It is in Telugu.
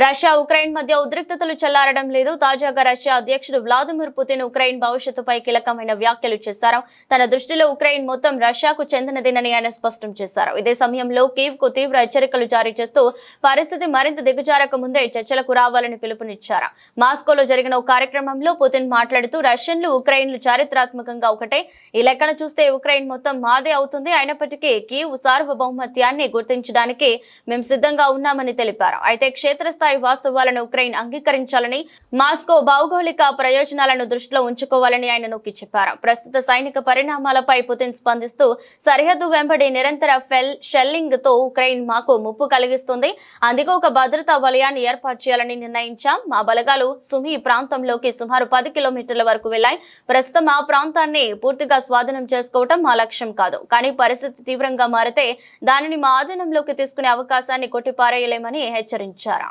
రష్యా ఉక్రెయిన్ మధ్య ఉద్రిక్తతలు చెల్లారడం లేదు. తాజాగా రష్యా అధ్యక్షుడు వ్లాదిమిర్ పుతిన్ ఉక్రెయిన్ భవిష్యత్తుపై కీలకమైన వ్యాఖ్యలు చేశారు. తన దృష్టిలో ఉక్రెయిన్ మొత్తం రష్యాకు చెందినదేనని ఆయన స్పష్టం చేశారు. ఇదే సమయంలో కీవ్ కు తీవ్ర హెచ్చరికలు జారీ చేస్తూ పరిస్థితి మరింత దిగజారక ముందే చర్చలకు రావాలని పిలుపునిచ్చారు. మాస్కోలో జరిగిన ఓ కార్యక్రమంలో పుతిన్ మాట్లాడుతూ రష్యన్లు ఉక్రెయిన్లు చారిత్రాత్మకంగా ఒకటే. ఈ లెక్కన చూస్తే ఉక్రెయిన్ మొత్తం మాదే అవుతుంది. అయినప్పటికీ కీవ్ సార్వభౌమత్యాన్ని గుర్తించడానికి మేము సిద్ధంగా ఉన్నామని తెలిపారు. అయితే క్షేత్రస్థాయి వాస్తవాలను ఉక్రెయిన్ అంగీకరించాలని, మాస్కో భౌగోళిక ప్రయోజనాలను దృష్టిలో ఉంచుకోవాలని ఆయన నొక్కి చెప్పారు. ప్రస్తుత సైనిక పరిణామాలపై పుతిన్ స్పందిస్తూ సరిహద్దు వెంబడి నిరంతర షెల్లింగ్ తో ఉక్రెయిన్ మాకు ముప్పు కలిగిస్తుంది. అందుకే ఒక భద్రతా వలయాన్ని ఏర్పాటు చేయాలని నిర్ణయించాం. మా బలగాలు సుమి ప్రాంతంలోకి సుమారు 10 కిలోమీటర్ల వరకు వెళ్లాయి. ప్రస్తుతం ఆ ప్రాంతాన్ని పూర్తిగా స్వాధీనం చేసుకోవటం మా లక్ష్యం కాదు. కానీ పరిస్థితి తీవ్రంగా మారితే దానిని మా ఆధీనంలోకి తీసుకునే అవకాశాన్ని కొట్టిపారేయలేమని హెచ్చరించారు.